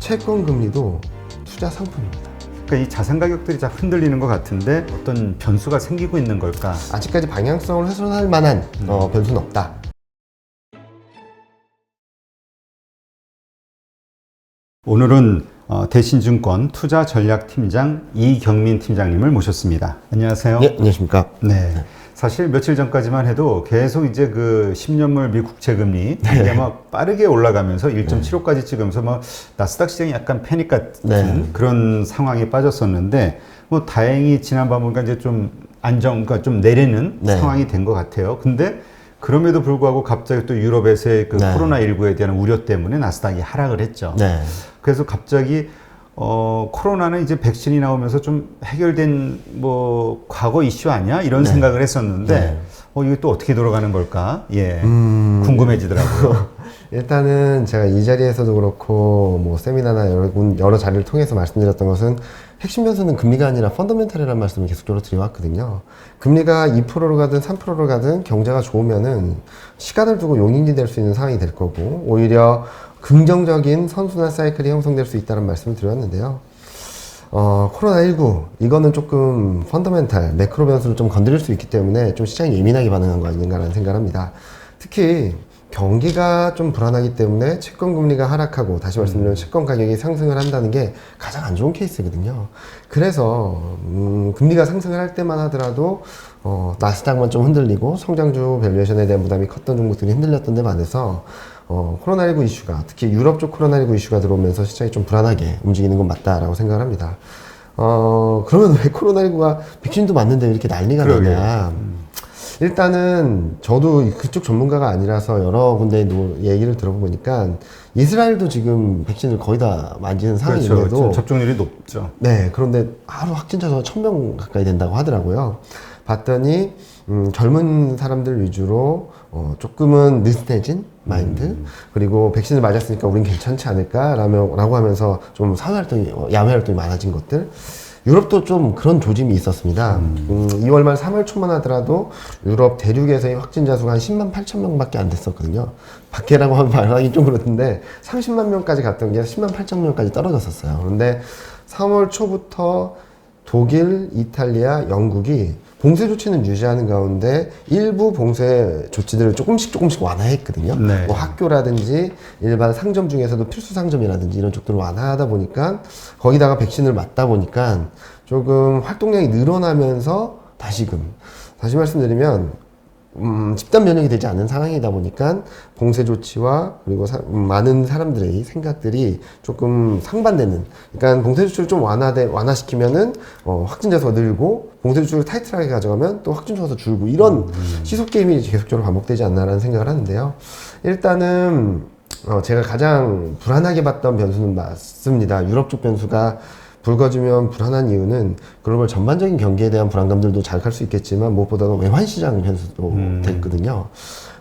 채권 금리도 투자 상품입니다. 그러니까 이 자산 가격들이 자 흔들리는 것 같은데 어떤 변수가 생기고 있는 걸까? 아직까지 방향성을 훼손할 만한 변수는 없다. 오늘은 대신증권 투자전략팀장 이경민 팀장님을 모셨습니다. 안녕하세요. 네, 안녕하십니까. 네. 사실 며칠 전까지만 해도 계속 이제 그 10년물 미 국채 금리 이게 막 빠르게 올라가면서 1.75까지 찍으면서 뭐 나스닥 시장이 약간 패닉 같은 그런 상황에 빠졌었는데 뭐 다행히 지난번 보니까 이제 좀 그러니까 좀 내리는 상황이 된 것 같아요. 근데 그럼에도 불구하고 갑자기 또 유럽에서의 그 코로나19에 대한 우려 때문에 나스닥이 하락을 했죠. 그래서 갑자기 코로나는 이제 백신이 나오면서 좀 해결된 뭐 과거 이슈 아니야? 이런 생각을 했었는데 이게 또 어떻게 돌아가는 걸까? 예. 궁금해지더라고요. 일단은 제가 이 자리에서도 그렇고 뭐 세미나나 여러 자리를 통해서 말씀드렸던 것은 핵심 변수는 금리가 아니라 펀더멘탈이라는 말씀을 계속적으로 드려왔거든요. 금리가 2%로 가든 3%로 가든 경제가 좋으면은 시간을 두고 용인이 될 수 있는 상황이 될 거고 오히려 긍정적인 선순환 사이클이 형성될 수 있다는 말씀을 드렸는데요. 코로나19 이거는 조금 펀더멘탈 매크로 변수를 좀 건드릴 수 있기 때문에 좀 시장이 예민하게 반응한 거 아닌가라는 생각을 합니다. 특히 경기가 좀 불안하기 때문에 채권 금리가 하락하고 다시 말씀드리면 채권 가격이 상승을 한다는 게 가장 안 좋은 케이스거든요. 그래서 금리가 상승을 할 때만 하더라도 나스닥만 좀 흔들리고 성장주 밸류에이션에 대한 부담이 컸던 종목들이 흔들렸던 데 반해서 코로나19 이슈가 특히 유럽 쪽 코로나19 이슈가 들어오면서 시장이 좀 불안하게 움직이는 건 맞다라고 생각을 합니다. 그러면 왜 코로나19가 백신도 맞는데 이렇게 난리가 나냐. 일단은 저도 그쪽 전문가가 아니라서 여러 군데 얘기를 들어보니까 이스라엘도 지금 백신을 거의 다 맞은 상황인데도 그렇죠. 접종률이 높죠. 네, 그런데 하루 확진자 수가 1000명 가까이 된다고 하더라고요. 봤더니 젊은 사람들 위주로 조금은 느슨해진 마인드 그리고 백신을 맞았으니까 우린 괜찮지 않을까 라고 하면서 좀 사회활동이 야외활동이 많아진 것들 유럽도 좀 그런 조짐이 있었습니다. 2월 말 3월 초만 하더라도 유럽 대륙에서의 확진자 수가 한 10만 8천 명밖에 안 됐었거든요. 밖에라고 하면 말하기 좀 그렇던데 30만 명까지 갔던 게 10만 8천 명까지 떨어졌었어요. 그런데 3월 초부터 독일, 이탈리아, 영국이 봉쇄 조치는 유지하는 가운데 일부 봉쇄 조치들을 조금씩 완화했거든요. 뭐 학교라든지 일반 상점 중에서도 필수 상점이라든지 이런 쪽들을 완화하다 보니까 거기다가 백신을 맞다 보니까 조금 활동량이 늘어나면서 다시 말씀드리면 집단 면역이 되지 않는 상황이다 보니까 봉쇄 조치와 그리고 많은 사람들의 생각들이 조금 상반되는 그러니까 봉쇄 조치를 좀 완화시키면은 확진자 수가 늘고 봉쇄 조치를 타이트하게 가져가면 또 확진자 수가 줄고 이런 시속 게임이 계속적으로 반복되지 않나라는 생각을 하는데요. 일단은 제가 가장 불안하게 봤던 변수는 맞습니다. 유럽 쪽 변수가 불거지면 불안한 이유는 글로벌 전반적인 경기에 대한 불안감들도 자극할 수 있겠지만 무엇보다도 외환시장 변수도 됐거든요.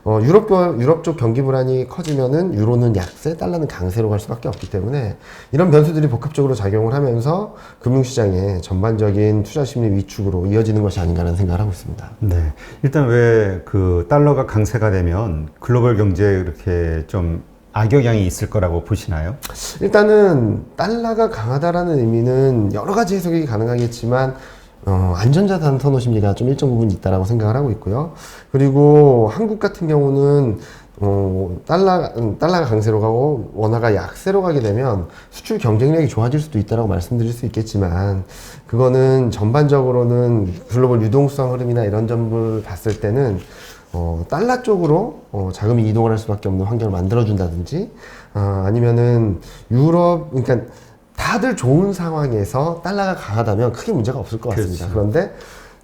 유럽 쪽 경기 불안이 커지면은 유로는 약세, 달러는 강세로 갈 수밖에 없기 때문에 이런 변수들이 복합적으로 작용을 하면서 금융시장의 전반적인 투자 심리 위축으로 이어지는 것이 아닌가라는 생각을 하고 있습니다. 네. 일단 왜 그 달러가 강세가 되면 글로벌 경제에 이렇게 좀 악영향이 있을 거라고 보시나요? 일단은 달러가 강하다라는 의미는 여러 가지 해석이 가능하겠지만 안전자산 선호 심리가 좀 일정 부분 있다라고 생각을 하고 있고요. 그리고 한국 같은 경우는 달러가 강세로 가고 원화가 약세로 가게 되면 수출 경쟁력이 좋아질 수도 있다라고 말씀드릴 수 있겠지만 그거는 전반적으로는 글로벌 유동성 흐름이나 이런 점을 봤을 때는 달러 쪽으로 자금이 이동을 할 수밖에 없는 환경을 만들어준다든지 아니면은 그러니까 다들 좋은 상황에서 달러가 강하다면 크게 문제가 없을 것 같습니다. 그런데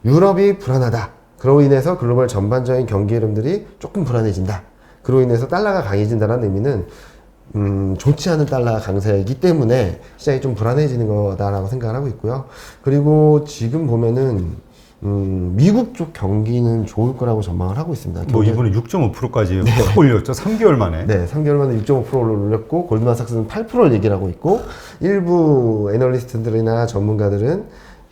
유럽이 불안하다. 그로 인해서 글로벌 전반적인 경기 흐름들이 조금 불안해진다. 그로 인해서 달러가 강해진다는 의미는 좋지 않은 달러 강세이기 때문에 시장이 좀 불안해지는 거다라고 생각을 하고 있고요. 그리고 지금 보면은 미국 쪽 경기는 좋을 거라고 전망을 하고 있습니다. 뭐 이번에 6.5%까지 확 올렸죠. 3개월 만에. 네, 3개월 만에 6.5%를 올렸고 골드만삭스는 8%를 얘기를 하고 있고 일부 애널리스트들이나 전문가들은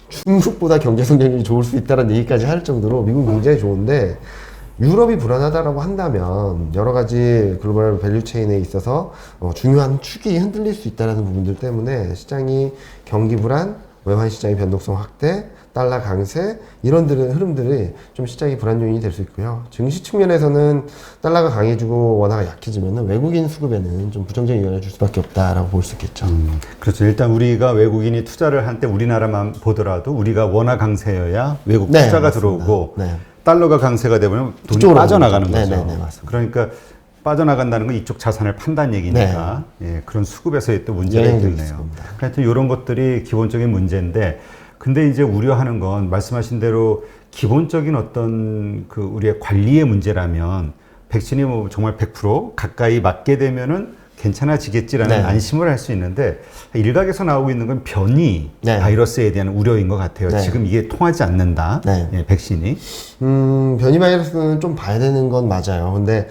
중국보다 경제 성장률이 좋을 수 있다는 얘기까지 할 정도로 미국 굉장히 좋은데 유럽이 불안하다라고 한다면 여러 가지 글로벌 밸류 체인에 있어서 중요한 축이 흔들릴 수 있다는 부분들 때문에 시장이 경기 불안, 외환 시장의 변동성 확대, 달러 강세 이런 흐름들이 좀 시장의 불안 요인이 될 수 있고요. 증시 측면에서는 달러가 강해지고 원화가 약해지면 외국인 수급에는 좀 부정적인 영향을 줄 수밖에 없다라고 볼 수 있겠죠. 그렇죠. 일단 우리가 외국인이 투자를 할 때 우리나라만 보더라도 우리가 원화 강세여야 외국 네, 투자가 맞습니다. 들어오고 네. 달러가 강세가 되면 돈이 그쪽으로 빠져나가는 네, 거죠. 네, 네, 맞습니다. 그러니까 빠져나간다는 건 이쪽 자산을 판다는 얘기니까 예, 그런 수급에서의 또 문제가 영향력이 있겠네요. 있을 겁니다. 하여튼 이런 것들이 기본적인 문제인데 근데 이제 우려하는 건 말씀하신 대로 기본적인 어떤 그 우리의 관리의 문제라면 백신이 뭐 정말 100% 가까이 맞게 되면은 괜찮아지겠지라는 네. 안심을 할 수 있는데 일각에서 나오고 있는 건 변이 네. 바이러스에 대한 우려인 것 같아요. 네. 지금 이게 통하지 않는다. 네. 예, 백신이. 변이 바이러스는 좀 봐야 되는 건 맞아요. 근데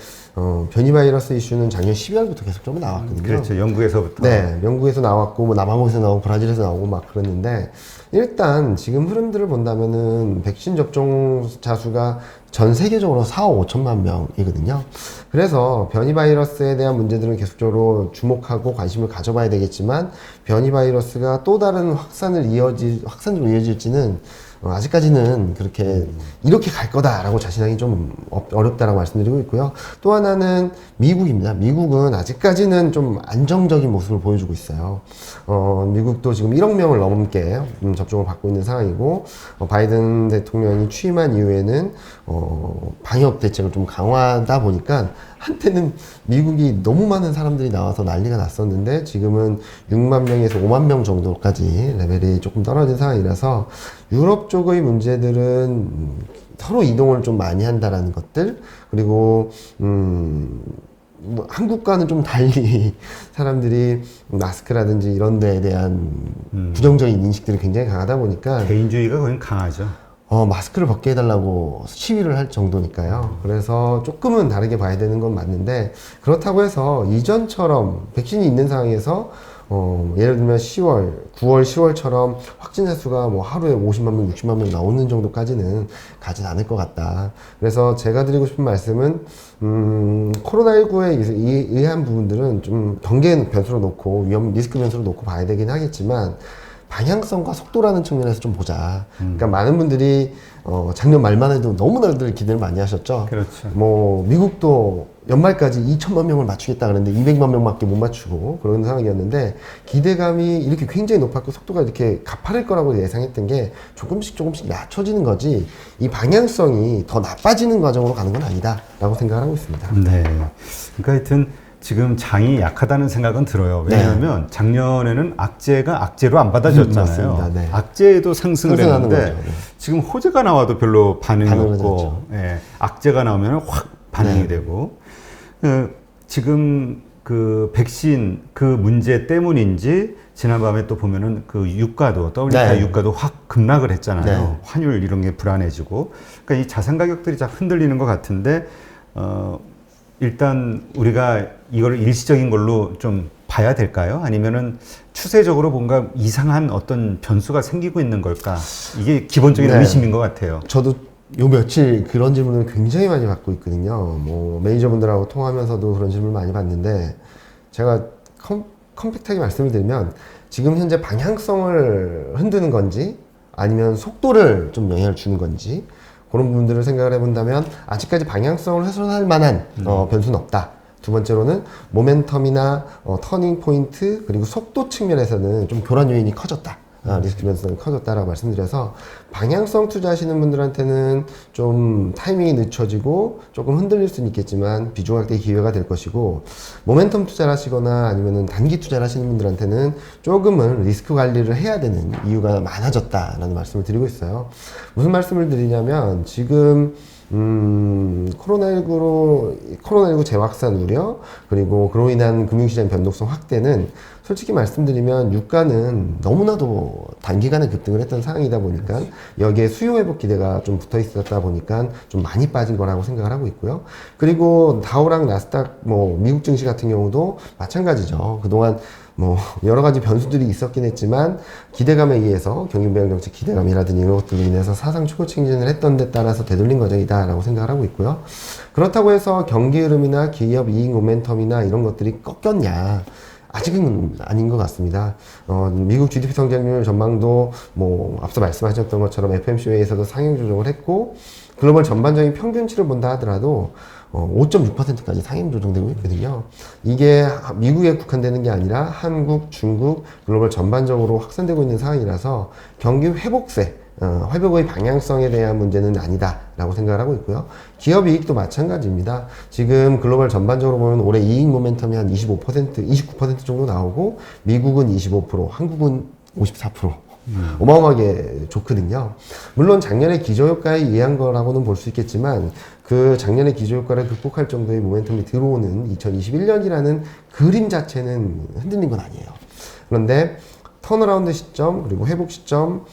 변이 바이러스 이슈는 작년 12월부터 계속 좀 나왔거든요. 그렇죠. 영국에서부터. 네, 영국에서 나왔고, 뭐 남아공에서 나오고, 브라질에서 나오고 막 그랬는데, 일단 지금 흐름들을 본다면은 백신 접종자 수가 전 세계적으로 4억 5천만 명이거든요. 그래서 변이 바이러스에 대한 문제들은 계속적으로 주목하고 관심을 가져봐야 되겠지만, 변이 바이러스가 또 다른 확산으로 이어질지는 아직까지는 그렇게 이렇게 갈 거다라고 자신하기 좀 어렵다라고 말씀드리고 있고요. 또 하나는 미국입니다. 미국은 아직까지는 좀 안정적인 모습을 보여주고 있어요. 미국도 지금 1억 명을 넘게 접종을 받고 있는 상황이고 바이든 대통령이 취임한 이후에는 방역 대책을 좀 강화하다 보니까 한때는 미국이 너무 많은 사람들이 나와서 난리가 났었는데 지금은 6만 명에서 5만 명 정도까지 레벨이 조금 떨어진 상황이라서 유럽 쪽의 문제들은 서로 이동을 좀 많이 한다라는 것들 그리고 뭐 한국과는 좀 달리 사람들이 마스크라든지 이런 데에 대한 부정적인 인식들이 굉장히 강하다 보니까 개인주의가 거의 강하죠. 마스크를 벗게 해달라고 시위를 할 정도니까요. 그래서 조금은 다르게 봐야 되는 건 맞는데, 그렇다고 해서 이전처럼 백신이 있는 상황에서, 예를 들면 9월, 10월처럼 확진자 수가 뭐 하루에 50만 명, 60만 명 나오는 정도까지는 가진 않을 것 같다. 그래서 제가 드리고 싶은 말씀은, 코로나19에 의한 부분들은 좀 경계 변수로 놓고, 리스크 변수로 놓고 봐야 되긴 하겠지만, 방향성과 속도라는 측면에서 좀 보자. 그러니까 많은 분들이 작년 말만 해도 너무나들 기대를 많이 하셨죠. 그렇죠. 뭐 미국도 연말까지 2천만 명을 맞추겠다 그랬는데 200만 명밖에 못 맞추고 그런 상황이었는데 기대감이 이렇게 굉장히 높았고 속도가 이렇게 가파를 거라고 예상했던 게 조금씩 낮춰지는 거지 이 방향성이 더 나빠지는 과정으로 가는 건 아니다라고 생각을 하고 있습니다. 네. 그러니까 하여튼 지금 장이 약하다는 생각은 들어요. 왜냐하면 작년에는 악재가 악재로 안 받아줬잖아요. 맞습니다. 네. 악재도 상승을 상승하는 했는데 거죠. 네. 지금 호재가 나와도 별로 반응이 반응을 없고 하죠. 예, 악재가 나오면 확 반응이 네. 되고 지금 그 백신 그 문제 때문인지 지난밤에 또 보면은 그 유가도 WTI 네. 유가도 확 급락을 했잖아요. 네. 환율 이런 게 불안해지고 그러니까 이 자산 가격들이 쫙 흔들리는 것 같은데 일단 우리가 이걸 일시적인 걸로 좀 봐야 될까요? 아니면은 추세적으로 뭔가 이상한 어떤 변수가 생기고 있는 걸까? 이게 기본적인 네. 의심인 것 같아요. 저도 요 며칠 그런 질문을 굉장히 많이 받고 있거든요. 뭐 매니저분들하고 통화하면서도 그런 질문을 많이 받는데 제가 컴팩트하게 말씀을 드리면 지금 현재 방향성을 흔드는 건지 아니면 속도를 좀 영향을 주는 건지 그런 부분들을 생각을 해본다면 아직까지 방향성을 훼손할 만한 변수는 없다. 두 번째로는 모멘텀이나 터닝 포인트 그리고 속도 측면에서는 좀 교란 요인이 커졌다. 리스크 변수가 커졌다라고 말씀드려서 방향성 투자하시는 분들한테는 좀 타이밍이 늦춰지고 조금 흔들릴 수는 있겠지만 비중확대 기회가 될 것이고 모멘텀 투자를 하시거나 아니면은 단기 투자를 하시는 분들한테는 조금은 리스크 관리를 해야 되는 이유가 많아졌다라는 말씀을 드리고 있어요. 무슨 말씀을 드리냐면 지금 코로나19 재확산 우려, 그리고 그로 인한 금융시장 변동성 확대는 솔직히 말씀드리면 유가는 너무나도 단기간에 급등을 했던 상황이다 보니까 여기에 수요 회복 기대가 좀 붙어 있었다 보니까 좀 많이 빠진 거라고 생각을 하고 있고요. 그리고 다우랑 나스닥, 미국 증시 같은 경우도 마찬가지죠. 그동안 뭐 여러 가지 변수들이 있었긴 했지만 기대감에 의해서 경기부양정책 기대감이라든지 이런 것들로 인해서 사상 최고 증진을 했던 데 따라서 되돌린 과정이다라고 생각을 하고 있고요. 그렇다고 해서 경기 흐름이나 기업 이익 모멘텀이나 이런 것들이 꺾였냐? 아직은 아닌 것 같습니다. 미국 GDP 성장률 전망도 뭐 앞서 말씀하셨던 것처럼 FMC 회의에서도 상향 조정을 했고 글로벌 전반적인 평균치를 본다 하더라도 5.6%까지 상향 조정되고 있거든요. 이게 미국에 국한되는 게 아니라 한국, 중국, 글로벌 전반적으로 확산되고 있는 상황이라서 경기 회복세, 회복의 방향성에 대한 문제는 아니다라고 생각을 하고 있고요. 기업 이익도 마찬가지입니다. 지금 글로벌 전반적으로 보면 올해 이익 모멘텀이 한 25%, 29% 정도 나오고 미국은 25%, 한국은 54%. 어마어마하게 좋거든요. 물론 작년에 기저효과에 의한 거라고는 볼 수 있겠지만 그 작년에 기저효과를 극복할 정도의 모멘텀이 들어오는 2021년이라는 그림 자체는 흔들린 건 아니에요. 그런데 턴어라운드 시점 그리고 회복 시점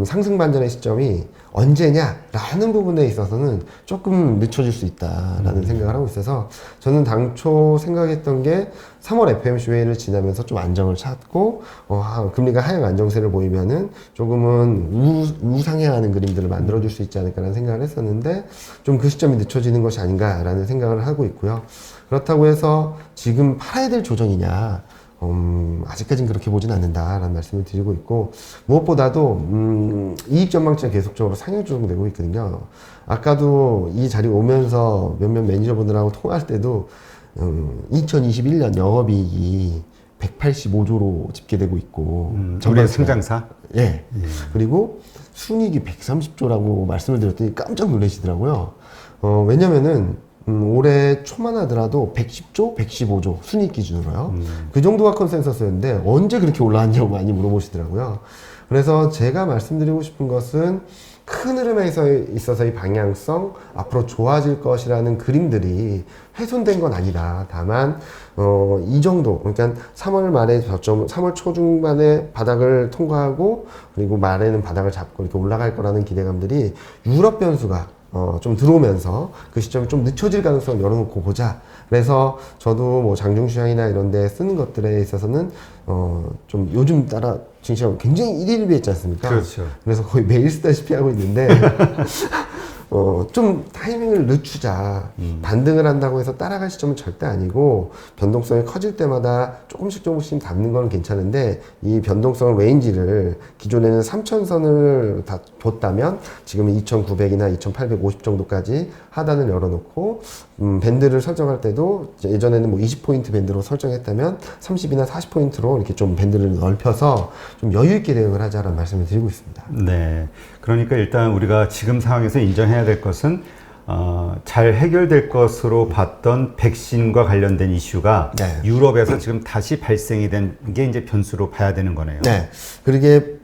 상승 반전의 시점이 언제냐라는 부분에 있어서는 조금 늦춰질 수 있다라는 생각을 하고 있어서 저는 당초 생각했던 게 3월 FOMC 회의를 지나면서 좀 안정을 찾고 금리가 하향 안정세를 보이면은 조금은 우상향하는 그림들을 만들어줄 수 있지 않을까라는 생각을 했었는데 좀 그 시점이 늦춰지는 것이 아닌가라는 생각을 하고 있고요. 그렇다고 해서 지금 팔아야 될 조정이냐? 아직까지는 그렇게 보진 않는다라는 말씀을 드리고 있고 무엇보다도 이익 전망치가 계속적으로 상향 조정되고 있거든요. 아까도 이 자리 오면서 몇몇 매니저분들하고 통화할 때도 2021년 영업이익이 185조로 집계되고 있고 우리의 상장사? 예. 그리고 순이익이 130조라고 말씀을 드렸더니 깜짝 놀라시더라고요. 왜냐면은 올해 초만 하더라도 110조, 115조 순이익 기준으로요. 그 정도가 컨센서스였는데 언제 그렇게 올라왔냐고 많이 물어보시더라고요. 그래서 제가 말씀드리고 싶은 것은 큰 흐름에 있어서의 방향성, 앞으로 좋아질 것이라는 그림들이 훼손된 건 아니다. 다만 이 정도, 그러니까 3월 말에 저점, 3월 초중반에 바닥을 통과하고 그리고 말에는 바닥을 잡고 이렇게 올라갈 거라는 기대감들이 유럽 변수가 좀 들어오면서 그 시점이 좀 늦춰질 가능성을 열어놓고 보자. 그래서 저도 뭐 장중시장이나 이런 데 쓰는 것들에 있어서는 좀 요즘 따라 증시가 굉장히 일일비했지 않습니까? 그렇죠. 그래서 거의 매일 쓰다시피 하고 있는데 좀 타이밍을 늦추자. 반등을 한다고 해서 따라갈 시점은 절대 아니고 변동성이 커질 때마다 조금씩 잡는 건 괜찮은데 이 변동성 레인지를 기존에는 3,000선을 다 뒀다면 지금은 2,900이나 2,850 정도까지 하단을 열어놓고 밴드를 설정할 때도 예전에는 뭐 20포인트 밴드로 설정했다면 30이나 40포인트로 이렇게 좀 밴드를 넓혀서 좀 여유 있게 대응을 하자라는 말씀을 드리고 있습니다. 네. 그러니까 일단 우리가 지금 상황에서 인정해야 될 것은 잘 해결될 것으로 봤던 백신과 관련된 이슈가 네. 유럽에서 지금 다시 발생이 된 게 이제 변수로 봐야 되는 거네요. 네. 그러게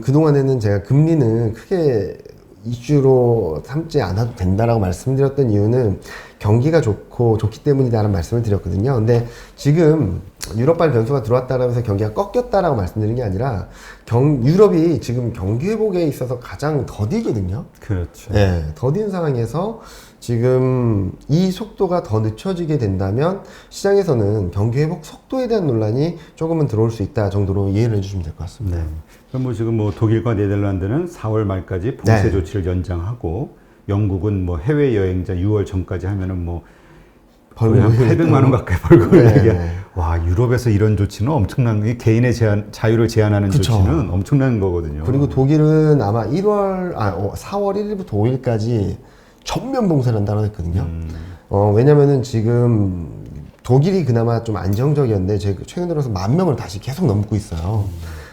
그동안에는 제가 금리는 크게 이슈로 삼지 않아도 된다라고 말씀드렸던 이유는 경기가 좋기 때문이다라는 말씀을 드렸거든요. 근데 지금 유럽발 변수가 들어왔다라고 해서 경기가 꺾였다라고 말씀드린 게 아니라 유럽이 지금 경기 회복에 있어서 가장 더디거든요. 그렇죠. 네, 더딘 상황에서 지금 이 속도가 더 늦춰지게 된다면 시장에서는 경기 회복 속도에 대한 논란이 조금은 들어올 수 있다 정도로 이해를 해주시면 될 것 같습니다. 네. 그럼 뭐 지금 뭐 독일과 네덜란드는 4월 말까지 봉쇄 네. 조치를 연장하고 영국은 뭐 해외 여행자 6월 전까지 하면은 뭐 벌금 800만 원 가까이 벌금을 네, 내게. 네. 와, 유럽에서 이런 조치는 엄청난 게 개인의 자유를 제한하는 그쵸. 조치는 엄청난 거거든요. 그리고 독일은 아마 4월 1일부터 5일까지 전면 봉쇄를 한다고 했거든요. 왜냐면은 지금 독일이 그나마 좀 안정적이었는데 최근 들어서 10,000명을 다시 계속 넘고 있어요.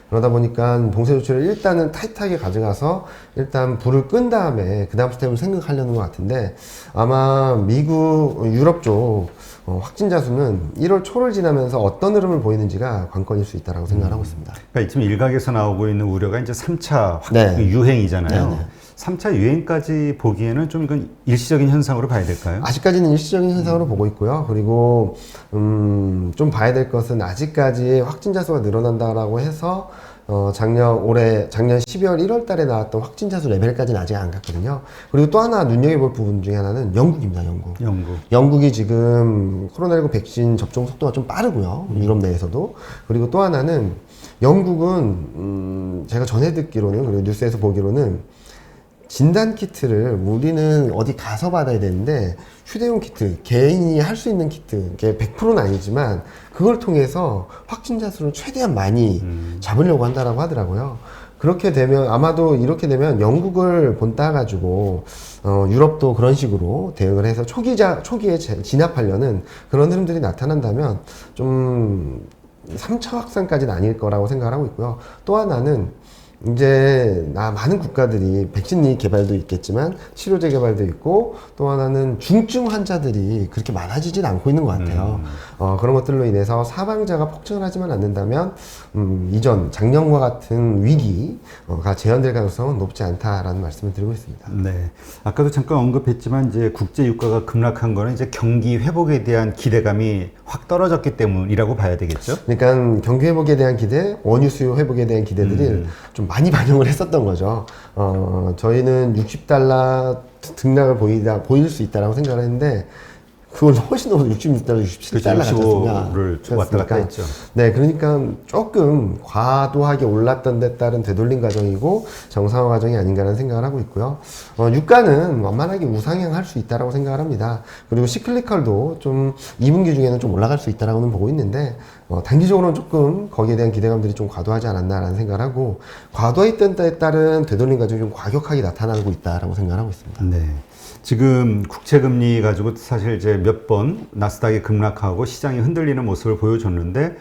그러다 보니까 봉쇄 조치를 일단은 타이트하게 가져가서 일단 불을 끈 다음에 그 다음 스텝을 생각하려는 것 같은데 아마 유럽 쪽 확진자 수는 1월 초를 지나면서 어떤 흐름을 보이는지가 관건일 수 있다고 생각을 하고 있습니다. 그러니까 지금 일각에서 나오고 있는 우려가 이제 3차 네. 유행이잖아요. 네, 네. 3차 유행까지 보기에는 좀 이건 일시적인 현상으로 봐야 될까요? 아직까지는 일시적인 현상으로 보고 있고요. 그리고 좀 봐야 될 것은 아직까지 확진자 수가 늘어난다라고 해서 작년 12월 1월 달에 나왔던 확진자 수 레벨까지는 아직 안 갔거든요. 그리고 또 하나 눈여겨볼 부분 중에 하나는 영국입니다. 영국이 지금 코로나19 백신 접종 속도가 좀 빠르고요. 유럽 내에서도. 그리고 또 하나는 영국은 제가 전해 듣기로는, 그리고 뉴스에서 보기로는 진단 키트를 우리는 어디 가서 받아야 되는데 휴대용 키트, 개인이 할 수 있는 키트, 이게 100%는 아니지만 그걸 통해서 확진자 수를 최대한 많이 잡으려고 한다라고 하더라고요. 그렇게 되면, 아마도 이렇게 되면 영국을 본따 가지고 유럽도 그런 식으로 대응을 해서 초기에 진압하려는 그런 흐름들이 나타난다면 좀 3차 확산까지는 아닐 거라고 생각을 하고 있고요. 또 하나는 이제 많은 국가들이 백신 개발도 있겠지만 치료제 개발도 있고, 또 하나는 중증 환자들이 그렇게 많아지진 않고 있는 것 같아요. 그런 것들로 인해서 사망자가 폭증을 하지만 않는다면 이전 작년과 같은 위기가 재현될 가능성은 높지 않다라는 말씀을 드리고 있습니다. 네. 아까도 잠깐 언급했지만 이제 국제 유가가 급락한 거는 이제 경기 회복에 대한 기대감이 확 떨어졌기 때문이라고 봐야 되겠죠? 그러니까 경기 회복에 대한 기대, 원유 수요 회복에 대한 기대들이 좀 많이 반영을 했었던 거죠. 저희는 60달러 등락을 보일 수 있다라고 생각을 했는데, 그걸 훨씬 넘어서 66달러, 67달러 같았습니다. 65를 왔다 갔다 했죠. 네, 그러니까 조금 과도하게 올랐던 데 따른 되돌림 과정이고 정상화 과정이 아닌가라는 생각을 하고 있고요. 유가는 완만하게 우상향할 수 있다라고 생각을 합니다. 그리고 시클리컬도 좀 2분기 중에는 좀 올라갈 수 있다라고는 보고 있는데, 단기적으로는 조금 거기에 대한 기대감들이 좀 과도하지 않았나라는 생각을 하고, 과도했던 때에 따른 되돌림 과정이 좀 과격하게 나타나고 있다라고 생각을 하고 있습니다. 네. 지금 국채금리 가지고 사실 이제 몇 번 나스닥이 급락하고 시장이 흔들리는 모습을 보여줬는데,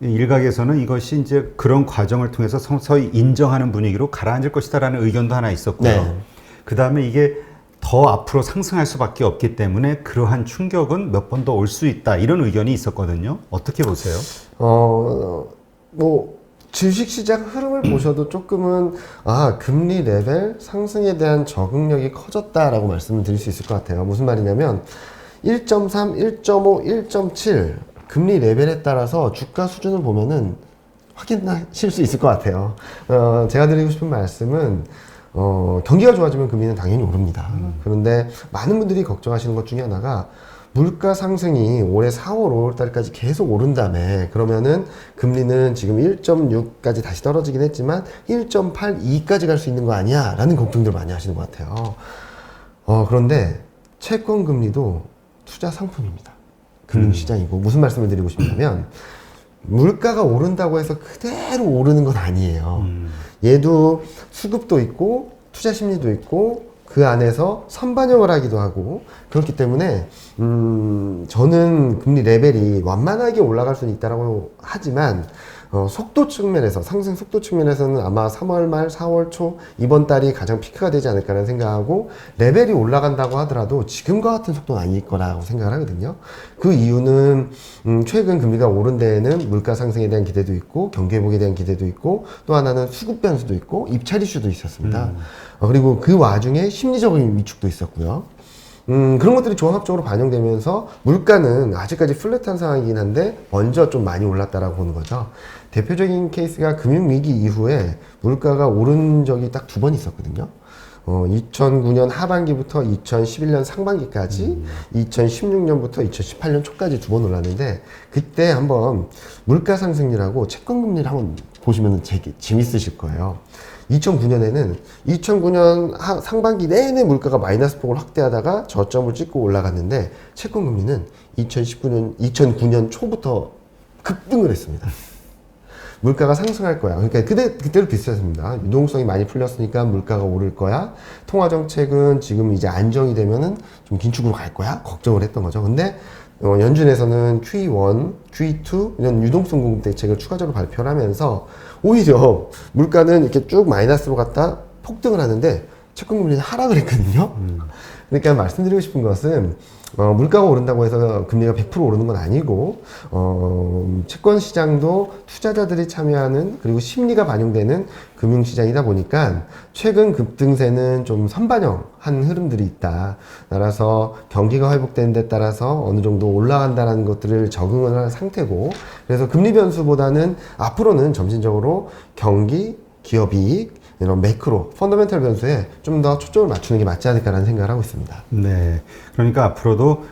일각에서는 이것이 이제 그런 과정을 통해서 서서히 인정하는 분위기로 가라앉을 것이다라는 의견도 하나 있었고요. 네. 그 다음에 이게 더 앞으로 상승할 수밖에 없기 때문에 그러한 충격은 몇 번 더 올 수 있다, 이런 의견이 있었거든요. 어떻게 보세요? 주식시장 흐름을 보셔도 조금은 금리 레벨 상승에 대한 적응력이 커졌다라고 말씀을 드릴 수 있을 것 같아요. 무슨 말이냐면 1.3, 1.5, 1.7 금리 레벨에 따라서 주가 수준을 보면은 확인하실 수 있을 것 같아요. 제가 드리고 싶은 말씀은 경기가 좋아지면 금리는 당연히 오릅니다. 그런데 많은 분들이 걱정하시는 것 중에 하나가, 물가 상승이 올해 4월, 5월 달까지 계속 오른다며, 그러면은 금리는 지금 1.6까지 다시 떨어지긴 했지만 1.82까지 갈 수 있는 거 아니야? 라는 걱정들 많이 하시는 것 같아요. 그런데 채권 금리도 투자 상품입니다. 금융시장이고, 무슨 말씀을 드리고 싶냐면, 물가가 오른다고 해서 그대로 오르는 건 아니에요. 얘도 수급도 있고 투자 심리도 있고 그 안에서 선반영을 하기도 하고, 그렇기 때문에 저는 금리 레벨이 완만하게 올라갈 수는 있다라고 하지만, 속도 측면에서, 상승 속도 측면에서는 아마 3월 말 4월 초 이번 달이 가장 피크가 되지 않을까라는 생각하고, 레벨이 올라간다고 하더라도 지금과 같은 속도는 아닐 거라고 생각을 하거든요. 그 이유는 최근 금리가 오른 데에는 물가 상승에 대한 기대도 있고 경기 회복에 대한 기대도 있고, 또 하나는 수급 변수도 있고 입찰 이슈도 있었습니다. 그리고 그 와중에 심리적인 위축도 있었고요. 그런 것들이 종합적으로 반영되면서 물가는 아직까지 플랫한 상황이긴 한데 먼저 좀 많이 올랐다라고 보는 거죠. 대표적인 케이스가 금융위기 이후에 물가가 오른 적이 딱 2번 있었거든요. 2009년 하반기부터 2011년 상반기까지, 2016년부터 2018년 초까지 2번 올랐는데, 그때 한번 물가 상승률하고 채권금리를 한번 보시면 되게 재밌으실 거예요. 2009년에는 2009년 상반기 내내 물가가 마이너스 폭을 확대하다가 저점을 찍고 올라갔는데, 채권금리는 2009년 초부터 급등을 했습니다. 물가가 상승할 거야. 그러니까 그때로 비슷했습니다. 유동성이 많이 풀렸으니까 물가가 오를 거야. 통화정책은 지금 이제 안정이 되면은 좀 긴축으로 갈 거야. 걱정을 했던 거죠. 근데 연준에서는 QE1, QE2 이런 유동성 공급 대책을 추가적으로 발표를 하면서 오히려 물가는 이렇게 쭉 마이너스로 갔다 폭등을 하는데 채권금리는 하락을 했거든요. 그러니까 말씀드리고 싶은 것은 물가가 오른다고 해서 금리가 100% 오르는 건 아니고 채권 시장도 투자자들이 참여하는 그리고 심리가 반영되는 금융시장이다 보니까 최근 급등세는 좀 선반영한 흐름들이 있다. 따라서 경기가 회복되는 데 따라서 어느 정도 올라간다는 것들을 적응을 한 상태고 그래서 금리 변수보다는 앞으로는 점진적으로 경기, 기업이익 이런 매크로, 펀더멘털 변수에 좀 더 초점을 맞추는 게 맞지 않을까라는 생각을 하고 있습니다. 네. 그러니까 앞으로도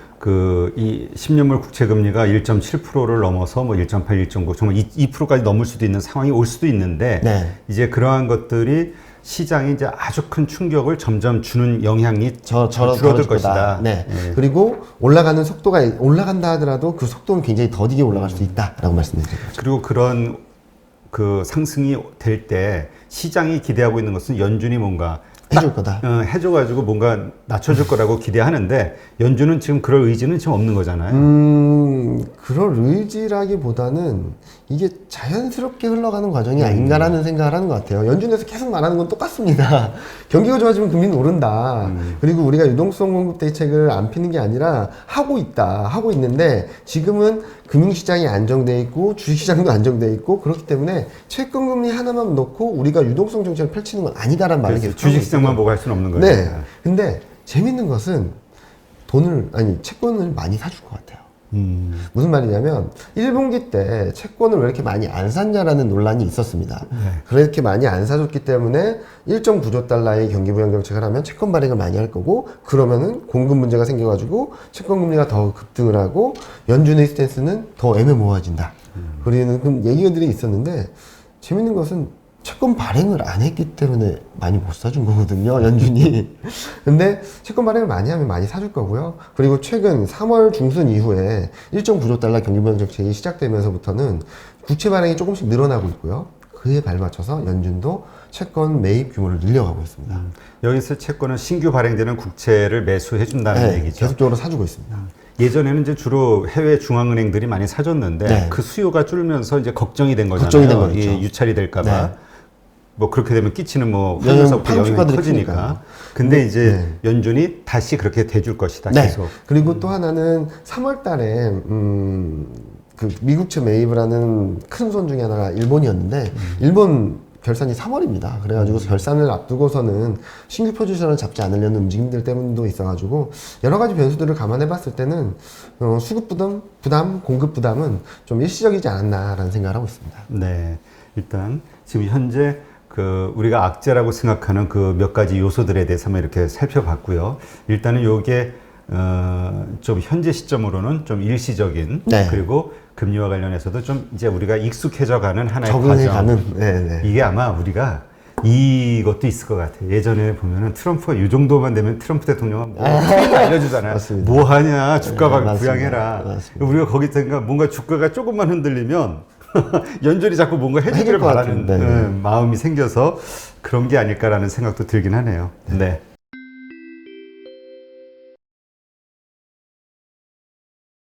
이 10년물 국채 금리가 1.7%를 넘어서 뭐 1.8, 1.9 정말 2%까지 넘을 수도 있는 상황이 올 수도 있는데 네. 이제 그러한 것들이 시장에 이제 아주 큰 충격을 점점 주는 영향이 줄어들 것이다. 네. 그리고 올라가는 속도가 올라간다 하더라도 그 속도는 굉장히 더디게 올라갈 수 있다라고 말씀드리죠. 그리고 그런 그 상승이 될 때 시장이 기대하고 있는 것은 연준이 뭔가 해줄 거다. 해줘가지고 뭔가 낮춰줄 거라고 기대하는데 연준은 지금 그럴 의지는 지금 없는 거잖아요. 그럴 의지라기보다는 이게 자연스럽게 흘러가는 과정이 아닌가라는 생각을 하는 것 같아요. 연준에서 계속 말하는 건 똑같습니다. 경기가 좋아지면 금리는 오른다. 그리고 우리가 유동성 공급 대책을 안 피는 게 아니라 하고 있다. 하고 있는데 지금은 금융시장이 안정돼 있고 주식시장도 안정돼 있고 그렇기 때문에 채권 금리 하나만 놓고 우리가 유동성 정책을 펼치는 건 아니다라는 말을 계속 주식시장만 보고 할 수는 없는 거예요. 네. 근데 재밌는 것은 채권을 많이 사줄 것 같아요. 무슨 말이냐면 1분기 때 채권을 왜 이렇게 많이 안 샀냐라는 논란이 있었습니다. 네. 그렇게 많이 안 사줬기 때문에 1.9조 달러의 경기 부양 정책을 하면 채권 발행을 많이 할 거고 그러면은 공급 문제가 생겨가지고 채권 금리가 더 급등을 하고 연준의 스탠스는 더 애매모호해진다. 그런 얘기들이 있었는데 재밌는 것은 채권 발행을 안 했기 때문에 많이 못 사준 거거든요, 연준이. 근데 채권 발행을 많이 하면 많이 사줄 거고요. 그리고 최근 3월 중순 이후에 1.9조 달러 경기부양 정책이 시작되면서부터는 국채 발행이 조금씩 늘어나고 있고요. 그에 발맞춰서 연준도 채권 매입 규모를 늘려가고 있습니다. 여기서 채권은 신규 발행되는 국채를 매수해준다는 네, 얘기죠. 계속적으로 사주고 있습니다. 예전에는 이제 주로 해외 중앙은행들이 많이 사줬는데 네. 그 수요가 줄면서 이제 걱정이 된 거잖아요. 걱정이 된 거죠. 이 유찰이 될까봐. 네. 뭐 그렇게 되면 끼치는 뭐 영향, 환율서부터 영향이 파급효과들이 커지니까. 크니까. 근데 이제 연준이 다시 그렇게 대줄 것이다. 네. 계속. 그리고 또 하나는 3월 달에 그 미국채 매입을 하는 큰 손 중에 하나가 일본이었는데 일본 결산이 3월입니다. 그래가지고 결산을 앞두고서는 신규 포지션을 잡지 않으려는 움직임들 때문도 있어가지고 여러 가지 변수들을 감안해 봤을 때는 수급 부담, 공급 부담은 좀 일시적이지 않았나라는 생각을 하고 있습니다. 네. 일단 지금 현재 우리가 악재라고 생각하는 그 몇 가지 요소들에 대해서 한번 이렇게 살펴봤고요. 일단은 요게 좀 현재 시점으로는 좀 일시적인 네. 그리고 금리와 관련해서도 좀 이제 우리가 익숙해져가는 하나의 적응해가는. 과정. 이게 아마 우리가 이것도 있을 것 같아요. 예전에 보면은 트럼프가 이 정도만 되면 트럼프 대통령은 뭐 알려주잖아요. 맞습니다. 뭐 하냐 주가가 네, 맞습니다. 부양해라. 맞습니다. 우리가 거기다가 뭔가 주가가 조금만 흔들리면 연준이 자꾸 뭔가 해주기를 해줄 것 바라는 같은데. 마음이 생겨서 그런 게 아닐까라는 생각도 들긴 하네요. 네.